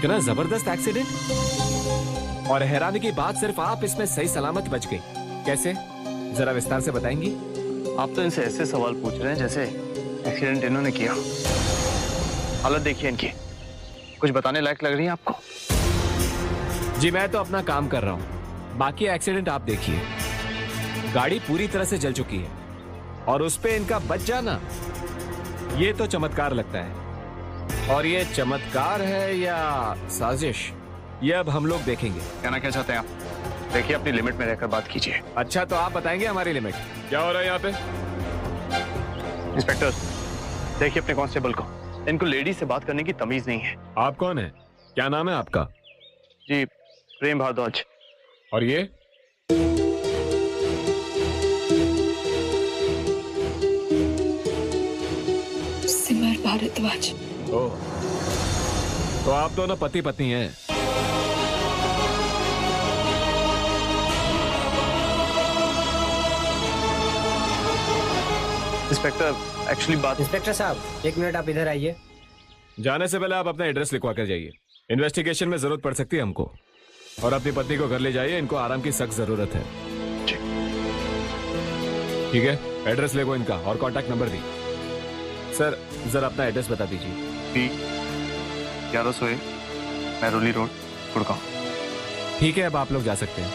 इतना जबरदस्त एक्सीडेंट, और हैरानी की बात सिर्फ आप इसमें सही सलामत बच गई। कैसे, जरा विस्तार से बताएंगी? आप तो इनसे ऐसे सवाल पूछ रहे हैं जैसे एक्सीडेंट इन्होंने किया। हालत देखिए इनकी, कुछ बताने लायक लग रही है आपको? जी मैं तो अपना काम कर रहा हूँ, बाकी एक्सीडेंट आप देखिए। गाड़ी पूरी तरह से जल चुकी है और उस पे इनका बच जाना, ये तो चमत्कार लगता है। और ये चमत्कार है या साजिश, ये अब हम लोग देखेंगे। कहना क्या चाहते हैं आप? देखिए अपनी लिमिट में रहकर बात कीजिए। अच्छा तो आप बताएंगे हमारी लिमिट क्या हो रहा है यहाँ पे? इंस्पेक्टर देखिए अपने कांस्टेबल को, इनको लेडी से बात करने की तमीज नहीं है। आप कौन है, क्या नाम है आपका? जी प्रेम भारद्वाज। और ये? सिमर भारद्वाज। ओह, तो आप दोनों पति पत्नी हैं? इंस्पेक्टर एक्चुअली बात। इंस्पेक्टर साहब एक मिनट आप इधर आइए। जाने से पहले आप अपना एड्रेस लिखवा कर जाइए, इन्वेस्टिगेशन में जरूरत पड़ सकती है हमको। और अपनी पत्नी को घर ले जाइए, इनको आराम की सख्त जरूरत है। ठीक है, एड्रेस लिखो इनका और कांटेक्ट नंबर दी। सर जरा अपना एड्रेस बता दीजिए। 1100 मैरोली रोड, गुड़गांव। ठीक है, अब आप लोग जा सकते हैं।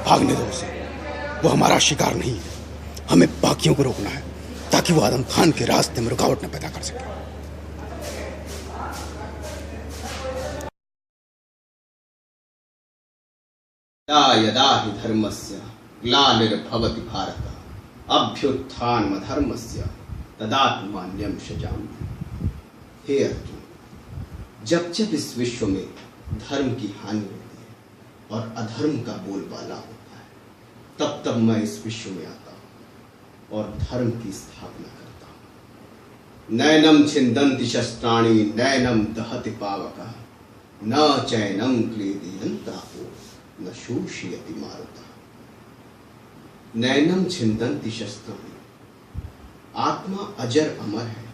भागने दो उसे, वो हमारा शिकार नहीं है। हमें बाकियों को रोकना है ताकि वो आदम खान के रास्ते में रुकावट न पैदा कर सके। यदा हि धर्मस्य ग्लानिर्भवति भारत अभ्युत्थानमधर्मस्य तदात्मान्यं सृजामि। हे अर्जुन, जब जब इस विश्व में धर्म की हानि होती है और अधर्म का बोलबाला होता है, तब तब मैं इस विश्व में आता हूं और धर्म की स्थापना करता हूं। नैनम छिन्दन्ति शस्त्राणि नैनम दहति पावकः न चैनम क्लेदयन्तापो न शोषयति मारुतः। नैनम छिन्दन्ति शस्त्राणि, आत्मा अजर अमर है,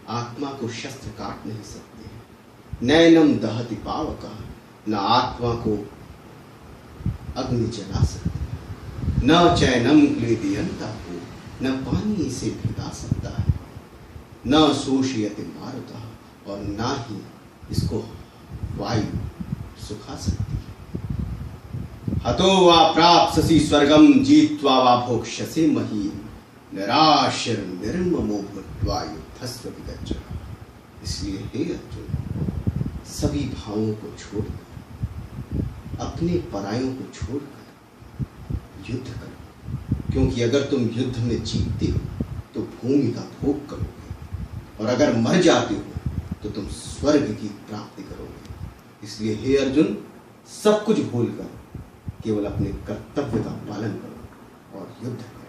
आत्मा को शस्त्र काट नहीं सकते। नैनम दहति पावकः, न आत्मा को अग्नि जला सकती। न चैनम क्लेदयन्तापो, न पानी इसे भिगा सकता है। न शोषयति मारुतः, और ना ही इसको वायु सुखा सकती है। हतो वा प्राप्स्यसि स्वर्गम जीत्वा वा भोक्ष्यसि महीम् निराशिर निर्ममो भूत्वा युद्धस्व विगच्छ। इसलिए हे अर्जुन, सभी भावों को छोड़कर, अपने परायों को छोड़कर युद्ध करो, क्योंकि अगर तुम युद्ध में जीतते हो तो भूमि का भोग करोगे, और अगर मर जाते हो तो तुम स्वर्ग की प्राप्ति करोगे। इसलिए हे अर्जुन, सब कुछ भूलकर केवल अपने कर्तव्य का पालन करो और युद्ध करो।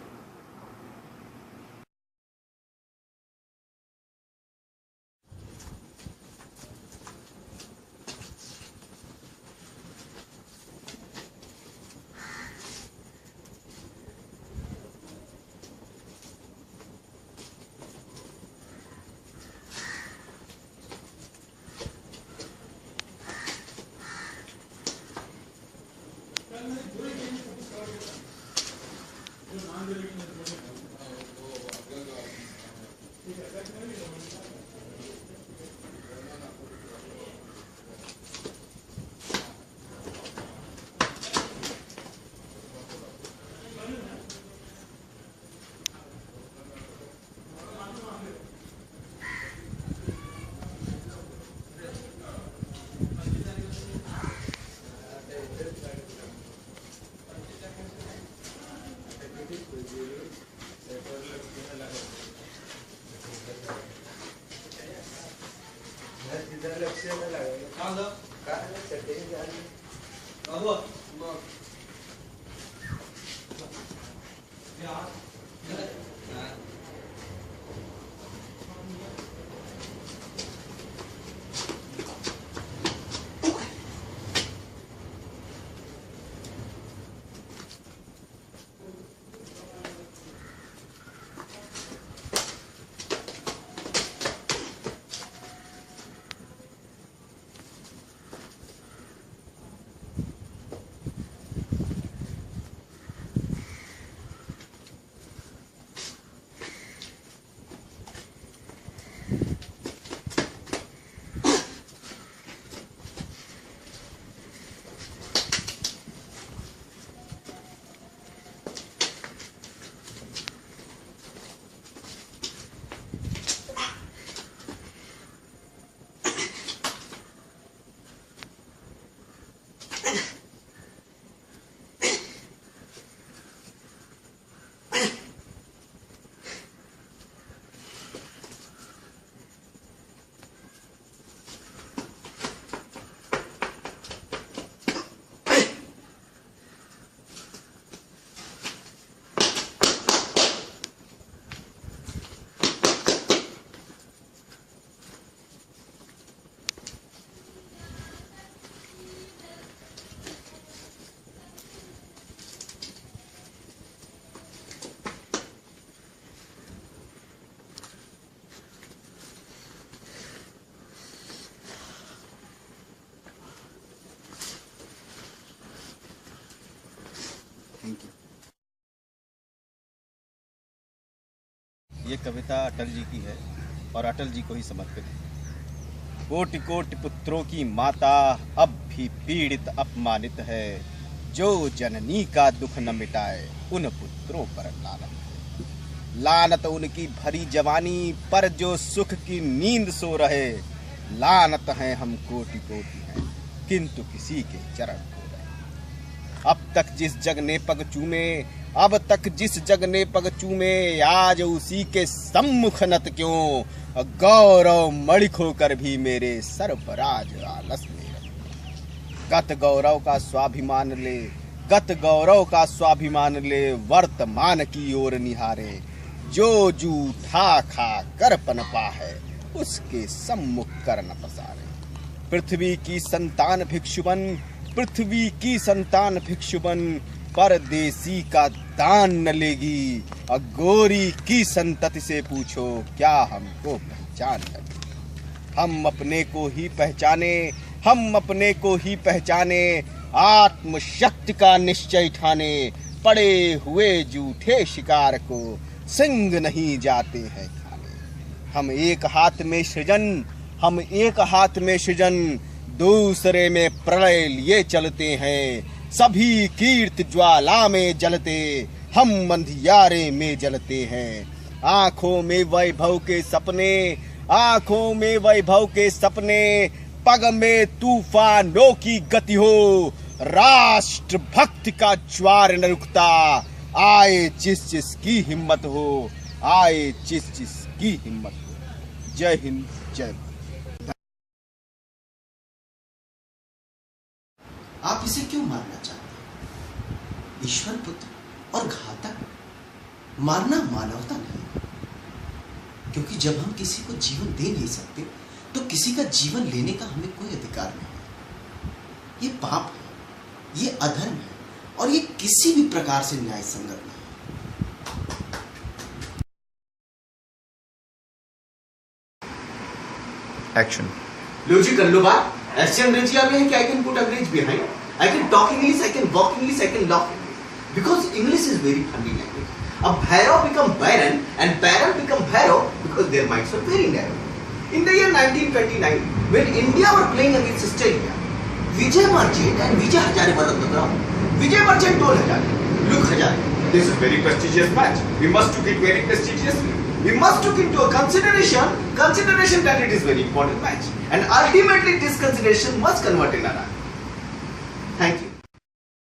ये कविता अटल जी की है और अटल जी को ही समर्पित है। कोटि कोटि पुत्रों की माता अब भी पीड़ित अपमानित है, जो जननी का दुख न मिटाए उन पुत्रों पर लानत। लानत उनकी भरी जवानी पर जो सुख की नींद सो रहे, लानत है हम कोटि कोटि हैं किंतु किसी के चरण खो रहे। अब तक जिस जग ने पग चूमे, अब तक जिस जग ने पग चूमे, आज उसी के सम्मुख नत क्यों, गौरव मणिक होकर भी मेरे सर पर आज आलस में रहे। गत गौरव का स्वाभिमान ले, गत गौरव का स्वाभिमान ले, वर्तमान की ओर निहारे, जो जूठा खा कर पनपा है उसके सम्मुख कर न पसारे। पृथ्वी की संतान भिक्षुबन, पृथ्वी की संतान भिक्षुबन, परदेसी का दान न लेगी, और गोरी की संतति से पूछो क्या हमको पहचान लगी। हम अपने को ही पहचाने, हम अपने को ही पहचाने, आत्मशक्ति का निश्चय ठाने, पड़े हुए जूठे शिकार को सिंग नहीं जाते हैं खाने। हम एक हाथ में सृजन, हम एक हाथ में सृजन, दूसरे में प्रलय लिए चलते हैं, सभी कीर्त ज्वाला में जलते, हम अंधियारे में जलते हैं। आंखों में वैभव के सपने, आंखों में वैभव के सपने, पग में तूफानों की गति हो, राष्ट्र भक्ति का ज्वार न रुकता, आए जिस जिस की हिम्मत हो, आए जिस जिस की हिम्मत हो। जय हिंद, जय भारत। आप इसे क्यों मारना चाहते हैं? ईश्वर पुत्र और घातक। मारना मानवता नहीं, क्योंकि जब हम किसी को जीवन दे नहीं सकते तो किसी का जीवन लेने का हमें कोई अधिकार नहीं है। ये पाप है, ये अधर्म है, और ये किसी भी प्रकार से न्याय संगत नहीं। एक्शन। लो जी, कर लो बात। ऐसे अंग्रेजी आ गए हैं कि I can put English behind. I can talk English, I can walk English, I can laugh English. Because English is very funny language. A Bhairav become Byron and Byron become Bhairav because their minds were very narrow. In the year 1929, when India were playing against Australia, Vijay Merchant and Vijay Hazare were on the ground. Vijay Merchant told Hazare, "Look Hazare, this is very prestigious match. We must take it very prestigiously. We must take into a consideration that it is very important match. And ultimately this consideration must convert in a run." Thank you.